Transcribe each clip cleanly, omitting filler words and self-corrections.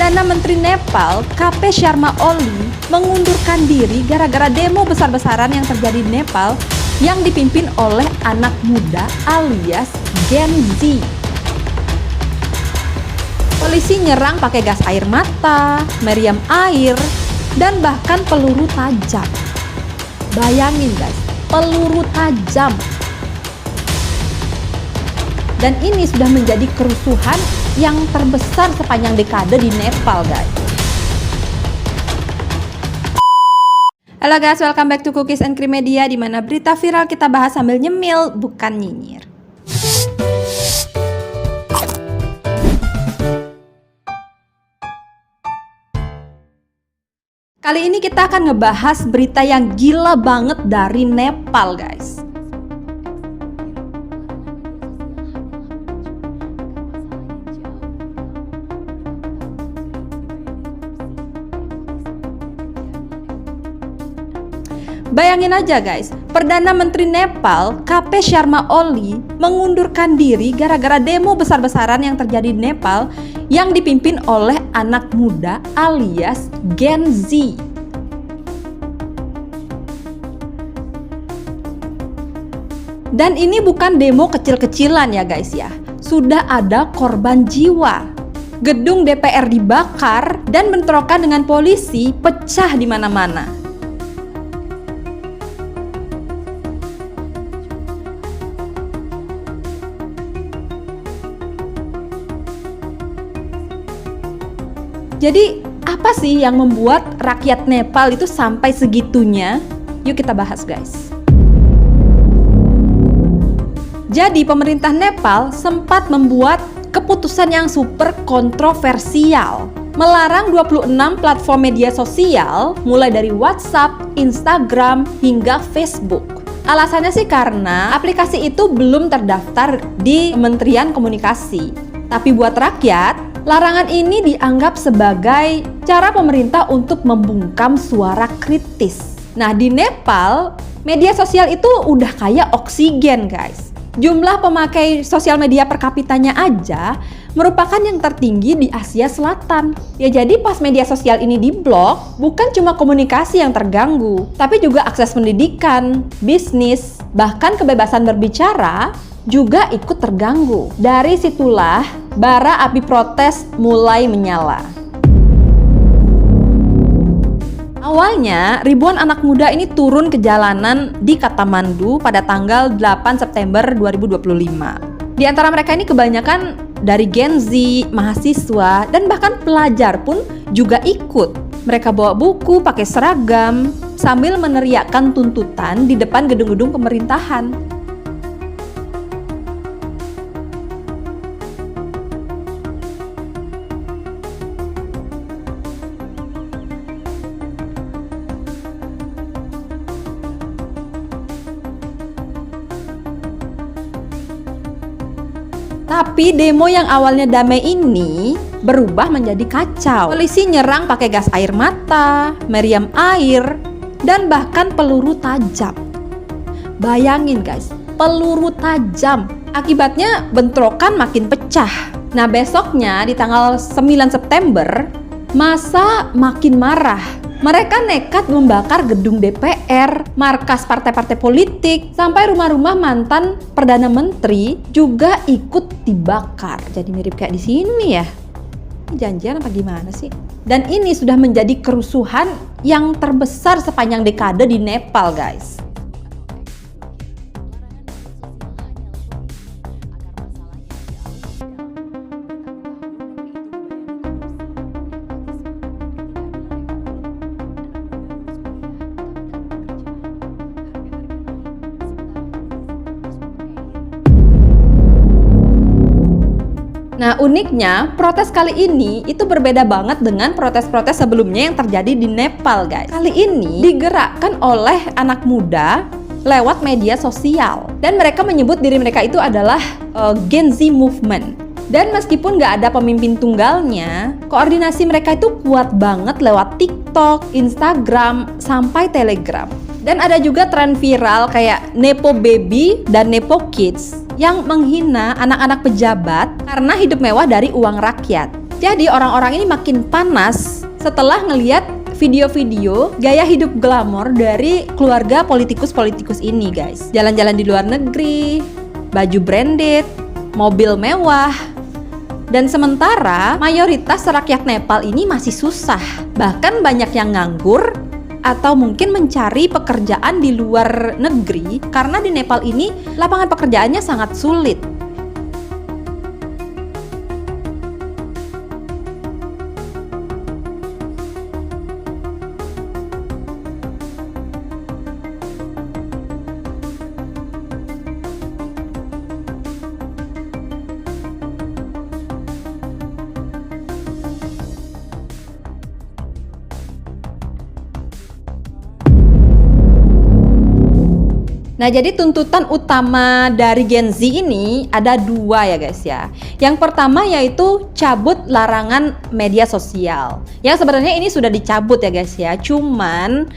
Perdana Menteri Nepal, KP Sharma Oli, mengundurkan diri gara-gara demo besar-besaran yang terjadi di Nepal yang dipimpin oleh anak muda alias Gen Z. Polisi nyerang pakai gas air mata, meriam air, dan bahkan peluru tajam. Bayangin guys, peluru tajam. Dan ini sudah menjadi kerusuhan yang terbesar sepanjang dekade di Nepal, guys. Halo guys, welcome back to Cookies and Cream Media, di mana berita viral kita bahas sambil nyemil, bukan nyinyir. Kali ini kita akan ngebahas berita yang gila banget dari Nepal, guys. Bayangin aja guys, Perdana Menteri Nepal, KP Sharma Oli, mengundurkan diri gara-gara demo besar-besaran yang terjadi di Nepal yang dipimpin oleh anak muda alias Gen Z. Dan ini bukan demo kecil-kecilan ya guys ya, sudah ada korban jiwa. Gedung DPR dibakar dan bentrokan dengan polisi pecah di mana-mana. Jadi apa sih yang membuat rakyat Nepal itu sampai segitunya? Yuk kita bahas guys. Jadi pemerintah Nepal sempat membuat keputusan yang super kontroversial, melarang 26 platform media sosial mulai dari WhatsApp, Instagram, hingga Facebook. Alasannya sih karena aplikasi itu belum terdaftar di Kementerian Komunikasi. Tapi buat rakyat, larangan ini dianggap sebagai cara pemerintah untuk membungkam suara kritis. Nah, di Nepal, media sosial itu udah kayak oksigen, guys. Jumlah pemakai sosial media per kapitanya aja merupakan yang tertinggi di Asia Selatan. Ya, jadi pas media sosial ini diblok, bukan cuma komunikasi yang terganggu, tapi juga akses pendidikan, bisnis, bahkan kebebasan berbicara juga ikut terganggu. Dari situlah bara api protes mulai menyala. Awalnya, ribuan anak muda ini turun ke jalanan di Kathmandu pada tanggal 8 September 2025. Di antara mereka ini kebanyakan dari Gen Z, mahasiswa, dan bahkan pelajar pun juga ikut. Mereka bawa buku, pakai seragam, sambil meneriakkan tuntutan di depan gedung-gedung pemerintahan. Tapi demo yang awalnya damai ini berubah menjadi kacau. Polisi nyerang pakai gas air mata, meriam air, dan bahkan peluru tajam. Bayangin guys, peluru tajam. Akibatnya bentrokan makin pecah. Nah, besoknya di tanggal 9 September, massa makin marah. Mereka nekat membakar gedung DPR, markas partai-partai politik, sampai rumah-rumah mantan Perdana Menteri juga ikut dibakar. Jadi mirip kayak di sini ya. Janjian apa gimana sih? Dan ini sudah menjadi kerusuhan yang terbesar sepanjang dekade di Nepal, guys. Nah, uniknya protes kali ini itu berbeda banget dengan protes-protes sebelumnya yang terjadi di Nepal, guys. Kali ini digerakkan oleh anak muda lewat media sosial, dan mereka menyebut diri mereka itu adalah Gen Z Movement. Dan meskipun nggak ada pemimpin tunggalnya, koordinasi mereka itu kuat banget lewat TikTok, Instagram, sampai Telegram. Dan ada juga tren viral kayak Nepo Baby dan Nepo Kids yang menghina anak-anak pejabat karena hidup mewah dari uang rakyat. Jadi orang-orang ini makin panas setelah ngelihat video-video gaya hidup glamor dari keluarga politikus-politikus ini, guys. Jalan-jalan di luar negeri, baju branded, mobil mewah. Dan sementara mayoritas rakyat Nepal ini masih susah. Bahkan banyak yang nganggur atau mungkin mencari pekerjaan di luar negeri karena di Nepal ini lapangan pekerjaannya sangat sulit. Nah, jadi tuntutan utama dari Gen Z ini ada dua ya guys ya. Yang pertama yaitu cabut larangan media sosial. Yang sebenarnya ini sudah dicabut ya guys ya. Cuman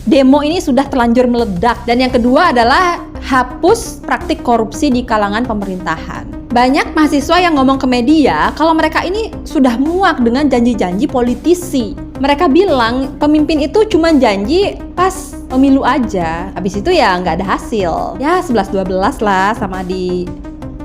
demo ini sudah terlanjur meledak. Dan yang kedua adalah hapus praktik korupsi di kalangan pemerintahan. Banyak mahasiswa yang ngomong ke media kalau mereka ini sudah muak dengan janji-janji politisi. Mereka bilang pemimpin itu cuma janji pas pemilu aja, habis itu ya nggak ada hasil. Ya 11-12 lah sama di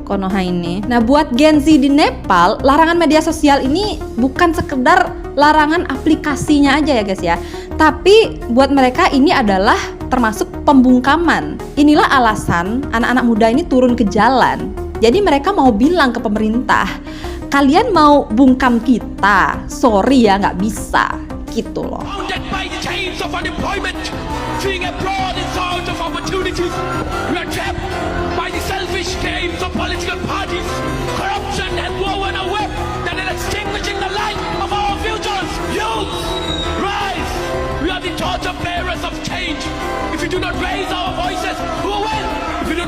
Konoha ini. Nah, buat Gen Z di Nepal, larangan media sosial ini bukan sekedar larangan aplikasinya aja ya guys ya, tapi buat mereka ini adalah termasuk pembungkaman. Inilah alasan anak-anak muda ini turun ke jalan. Jadi mereka mau bilang ke pemerintah, kalian mau bungkam kita, sorry ya nggak bisa, gitu loh.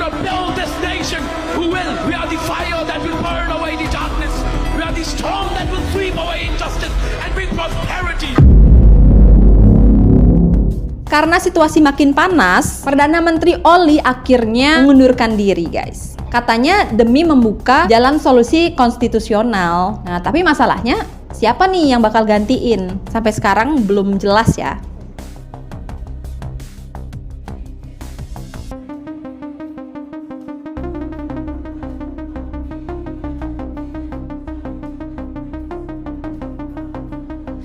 Build this nation, who will? We are the fire that will burn away the darkness. We are the storm that will sweep away injustice and bring prosperity. Karena situasi makin panas, Perdana Menteri Oli akhirnya mengundurkan diri, guys. Katanya demi membuka jalan solusi konstitusional. Nah, tapi masalahnya siapa nih yang bakal gantiin? Sampai sekarang belum jelas ya.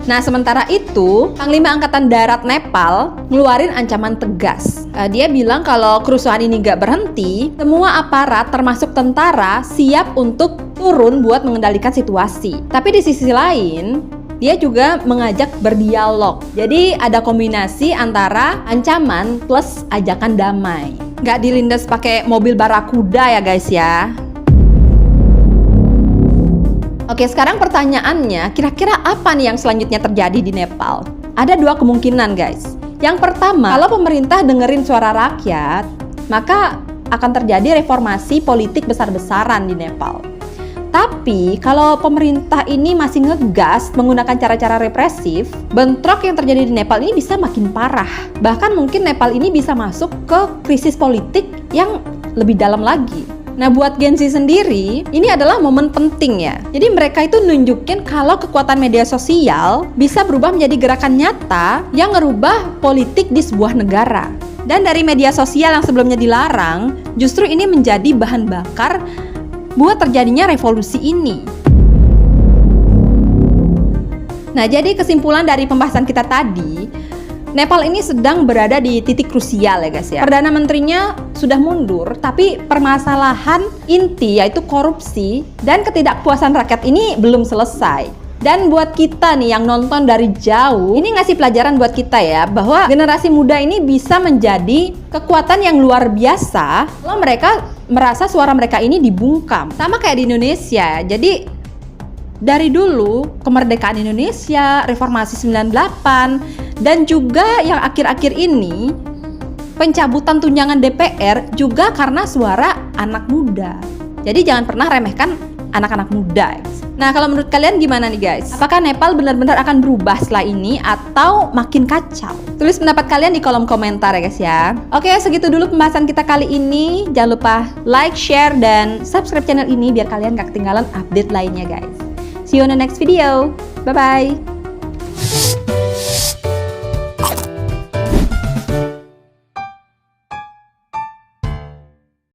Nah, sementara itu, Panglima Angkatan Darat Nepal ngeluarin ancaman tegas. Dia bilang kalau kerusuhan ini nggak berhenti, semua aparat termasuk tentara siap untuk turun buat mengendalikan situasi. Tapi di sisi lain, dia juga mengajak berdialog. Jadi ada kombinasi antara ancaman plus ajakan damai. Nggak dilindas pakai mobil barakuda ya guys ya. Oke, sekarang pertanyaannya, kira-kira apa nih yang selanjutnya terjadi di Nepal? Ada dua kemungkinan, guys. Yang pertama, kalau pemerintah dengerin suara rakyat, maka akan terjadi reformasi politik besar-besaran di Nepal. Tapi, kalau pemerintah ini masih ngegas menggunakan cara-cara represif, bentrok yang terjadi di Nepal ini bisa makin parah. Bahkan mungkin Nepal ini bisa masuk ke krisis politik yang lebih dalam lagi. Nah, buat Gen Z sendiri, ini adalah momen penting ya. Jadi mereka itu nunjukin kalau kekuatan media sosial bisa berubah menjadi gerakan nyata yang ngerubah politik di sebuah negara. Dan dari media sosial yang sebelumnya dilarang, justru ini menjadi bahan bakar buat terjadinya revolusi ini. Nah, jadi kesimpulan dari pembahasan kita tadi, Nepal ini sedang berada di titik krusial ya guys ya. Perdana Menterinya sudah mundur, tapi permasalahan inti yaitu korupsi dan ketidakpuasan rakyat ini belum selesai. Dan buat kita nih yang nonton dari jauh, ini ngasih pelajaran buat kita ya, bahwa generasi muda ini bisa menjadi kekuatan yang luar biasa kalau mereka merasa suara mereka ini dibungkam. Sama kayak di Indonesia. Jadi dari dulu, kemerdekaan Indonesia, reformasi 98, dan juga yang akhir-akhir ini, pencabutan tunjangan DPR juga karena suara anak muda. Jadi jangan pernah remehkan anak-anak muda. Nah, kalau menurut kalian gimana nih guys? Apakah Nepal benar-benar akan berubah setelah ini atau makin kacau? Tulis pendapat kalian di kolom komentar ya guys ya. Oke, segitu dulu pembahasan kita kali ini. Jangan lupa like, share, dan subscribe channel ini biar kalian gak ketinggalan update lainnya guys. See you on the next video. Bye-bye.